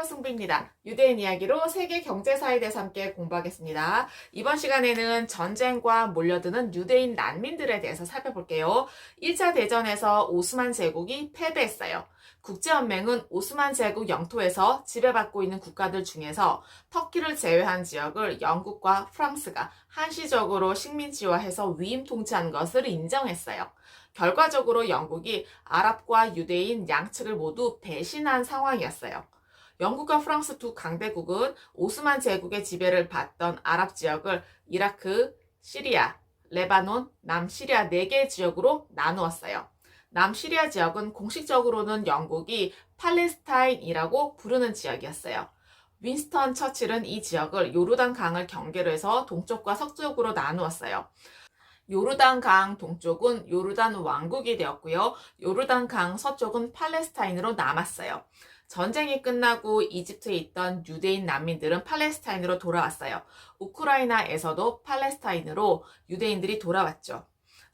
승부입니다. 유대인 이야기로 세계 경제사에 대해서 함께 공부하겠습니다. 이번 시간에는 전쟁과 몰려드는 유대인 난민들에 대해서 살펴볼게요. 1차 대전에서 오스만 제국이 패배했어요. 국제연맹은 오스만 제국 영토에서 지배받고 있는 국가들 중에서 터키를 제외한 지역을 영국과 프랑스가 한시적으로 식민지화해서 위임 통치한 것을 인정했어요. 결과적으로 영국이 아랍과 유대인 양측을 모두 배신한 상황이었어요. 영국과 프랑스 두 강대국은 오스만 제국의 지배를 받던 아랍 지역을 이라크, 시리아, 레바논, 남시리아 4개 지역으로 나누었어요. 남시리아 지역은 공식적으로는 영국이 팔레스타인이라고 부르는 지역이었어요. 윈스턴 처칠은 이 지역을 요르단 강을 경계로 해서 동쪽과 서쪽으로 나누었어요. 요르단 강 동쪽은 요르단 왕국이 되었고요. 요르단 강 서쪽은 팔레스타인으로 남았어요. 전쟁이 끝나고 이집트에 있던 유대인 난민들은 팔레스타인으로 돌아왔어요. 우크라이나에서도 팔레스타인으로 유대인들이 돌아왔죠.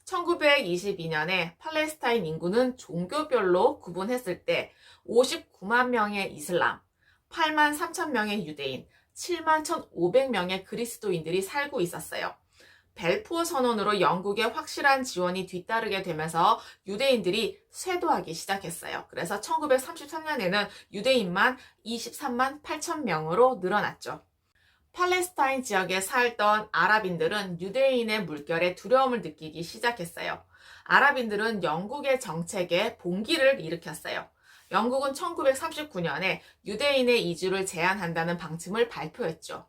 1922년에 팔레스타인 인구는 종교별로 구분했을 때 59만 명의 이슬람, 8만 3천 명의 유대인, 7만 1,500명의 그리스도인들이 살고 있었어요. 벨푸어 선언으로 영국의 확실한 지원이 뒤따르게 되면서 유대인들이 쇄도하기 시작했어요. 그래서 1933년에는 유대인만 23만 8천 명으로 늘어났죠. 팔레스타인 지역에 살던 아랍인들은 유대인의 물결에 두려움을 느끼기 시작했어요. 아랍인들은 영국의 정책에 봉기를 일으켰어요. 영국은 1939년에 유대인의 이주를 제한한다는 방침을 발표했죠.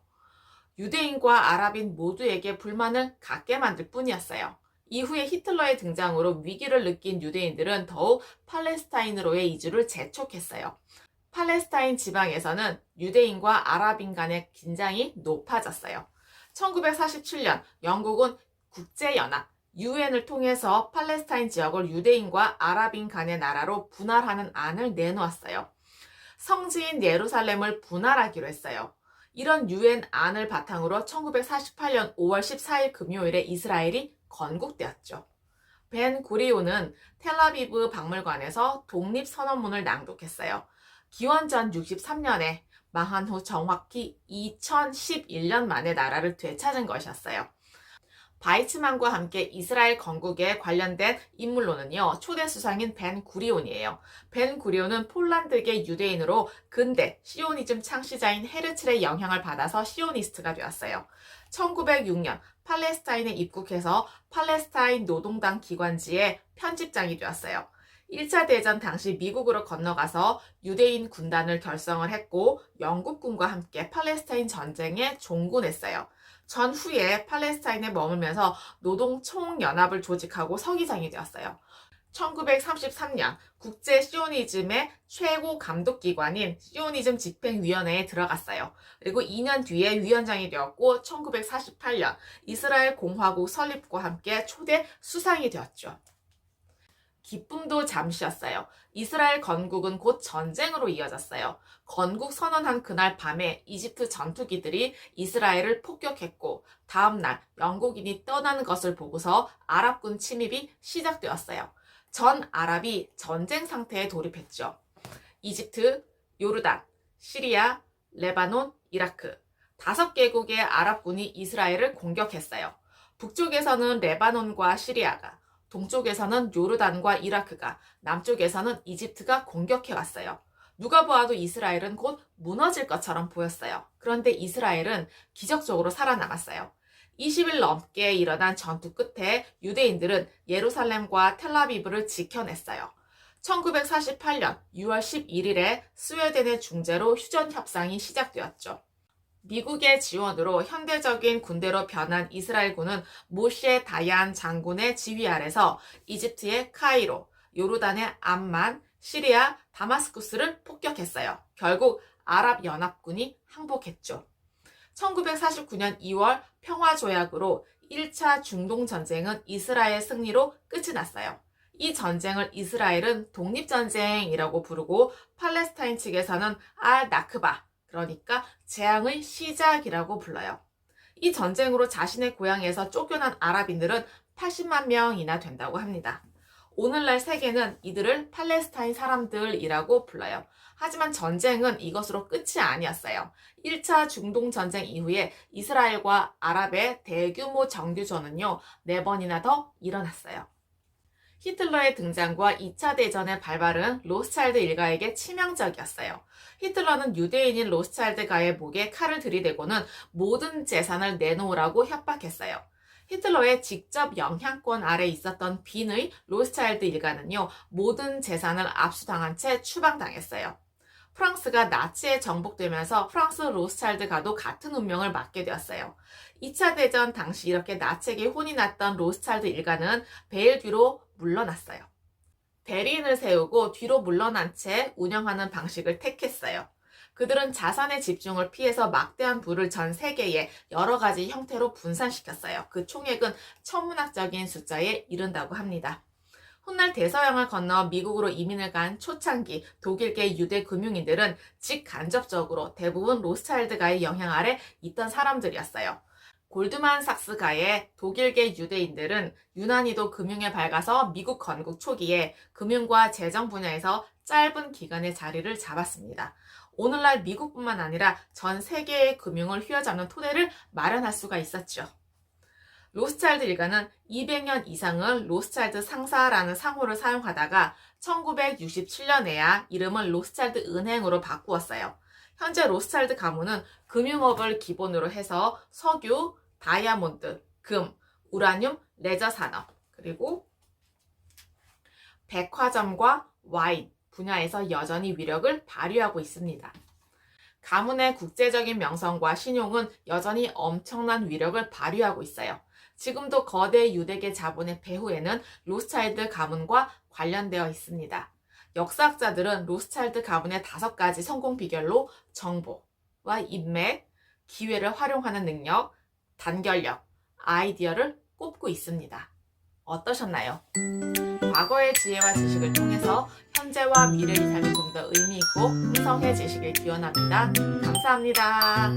유대인과 아랍인 모두에게 불만을 갖게 만들 뿐이었어요. 이후에 히틀러의 등장으로 위기를 느낀 유대인들은 더욱 팔레스타인으로의 이주를 재촉했어요. 팔레스타인 지방에서는 유대인과 아랍인 간의 긴장이 높아졌어요. 1947년 영국은 국제연합, UN을 통해서 팔레스타인 지역을 유대인과 아랍인 간의 나라로 분할하는 안을 내놓았어요. 성지인 예루살렘을 분할하기로 했어요. 이런 UN 안을 바탕으로 1948년 5월 14일 금요일에 이스라엘이 건국되었죠. 벤 구리온은 텔아비브 박물관에서 독립선언문을 낭독했어요. 기원전 63년에 망한 후 정확히 2011년 만에 나라를 되찾은 것이었어요. 바이츠만과 함께 이스라엘 건국에 관련된 인물로는요, 초대 수상인 벤 구리온이에요. 벤 구리온은 폴란드계 유대인으로 근대 시오니즘 창시자인 헤르츠의 영향을 받아서 시오니스트가 되었어요. 1906년 팔레스타인에 입국해서 팔레스타인 노동당 기관지의 편집장이 되었어요. 1차 대전 당시 미국으로 건너가서 유대인 군단을 결성을 했고 영국군과 함께 팔레스타인 전쟁에 종군했어요. 전후에 팔레스타인에 머물면서 노동총연합을 조직하고 서기장이 되었어요. 1933년 국제 시오니즘의 최고 감독기관인 시오니즘 집행위원회에 들어갔어요. 그리고 2년 뒤에 위원장이 되었고 1948년 이스라엘 공화국 설립과 함께 초대 수상이 되었죠. 기쁨도 잠시였어요. 이스라엘 건국은 곧 전쟁으로 이어졌어요. 건국 선언한 그날 밤에 이집트 전투기들이 이스라엘을 폭격했고 다음날 영국인이 떠나는 것을 보고서 아랍군 침입이 시작되었어요. 전 아랍이 전쟁 상태에 돌입했죠. 이집트, 요르단, 시리아, 레바논, 이라크 5개국의 아랍군이 이스라엘을 공격했어요. 북쪽에서는 레바논과 시리아가 동쪽에서는 요르단과 이라크가, 남쪽에서는 이집트가 공격해왔어요. 누가 보아도 이스라엘은 곧 무너질 것처럼 보였어요. 그런데 이스라엘은 기적적으로 살아남았어요. 20일 넘게 일어난 전투 끝에 유대인들은 예루살렘과 텔아비브를 지켜냈어요. 1948년 6월 11일에 스웨덴의 중재로 휴전 협상이 시작되었죠. 미국의 지원으로 현대적인 군대로 변한 이스라엘군은 모셰 다얀 장군의 지휘 아래서 이집트의 카이로, 요르단의 암만, 시리아, 다마스쿠스를 폭격했어요. 결국 아랍연합군이 항복했죠. 1949년 2월 평화조약으로 1차 중동전쟁은 이스라엘 승리로 끝이 났어요. 이 전쟁을 이스라엘은 독립전쟁이라고 부르고 팔레스타인 측에서는 알-나크바, 그러니까 재앙의 시작이라고 불러요. 이 전쟁으로 자신의 고향에서 쫓겨난 아랍인들은 80만 명이나 된다고 합니다. 오늘날 세계는 이들을 팔레스타인 사람들이라고 불러요. 하지만 전쟁은 이것으로 끝이 아니었어요. 1차 중동 전쟁 이후에 이스라엘과 아랍의 대규모 정규전은요, 4번이나 더 일어났어요. 히틀러의 등장과 2차 대전의 발발은 로스차일드 일가에게 치명적이었어요. 히틀러는 유대인인 로스차일드가의 목에 칼을 들이대고는 모든 재산을 내놓으라고 협박했어요. 히틀러의 직접 영향권 아래 있었던 빈의 로스차일드 일가는요, 모든 재산을 압수당한 채 추방당했어요. 프랑스가 나치에 정복되면서 프랑스 로스차일드가도 같은 운명을 맞게 되었어요. 2차 대전 당시 이렇게 나치에게 혼이 났던 로스차일드 일가는 베일 뒤로 물러났어요. 대리인을 세우고 뒤로 물러난 채 운영하는 방식을 택했어요. 그들은 자산의 집중을 피해서 막대한 부를 전 세계에 여러 가지 형태로 분산시켰어요. 그 총액은 천문학적인 숫자에 이른다고 합니다. 훗날 대서양을 건너 미국으로 이민을 간 초창기 독일계 유대 금융인들은 직간접적으로 대부분 로스차일드가의 영향 아래 있던 사람들이었어요. 골드만삭스가의 독일계 유대인들은 유난히도 금융에 밝아서 미국 건국 초기에 금융과 재정 분야에서 짧은 기간의 자리를 잡았습니다. 오늘날 미국뿐만 아니라 전 세계의 금융을 휘어잡는 토대를 마련할 수가 있었죠. 로스차일드 일가는 200년 이상을 로스차일드 상사라는 상호를 사용하다가 1967년에야 이름을 로스차일드 은행으로 바꾸었어요. 현재 로스차일드 가문은 금융업을 기본으로 해서 석유, 다이아몬드, 금, 우라늄, 레저 산업, 그리고 백화점과 와인 분야에서 여전히 위력을 발휘하고 있습니다. 가문의 국제적인 명성과 신용은 여전히 엄청난 위력을 발휘하고 있어요. 지금도 거대 유대계 자본의 배후에는 로스차일드 가문과 관련되어 있습니다. 역사학자들은 로스차일드 가문의 5가지 성공 비결로 정보와 인맥, 기회를 활용하는 능력, 단결력, 아이디어를 꼽고 있습니다. 어떠셨나요? 과거의 지혜와 지식을 통해서 현재와 미래의 삶이 좀 더 의미 있고 풍성해지시길 기원합니다. 감사합니다.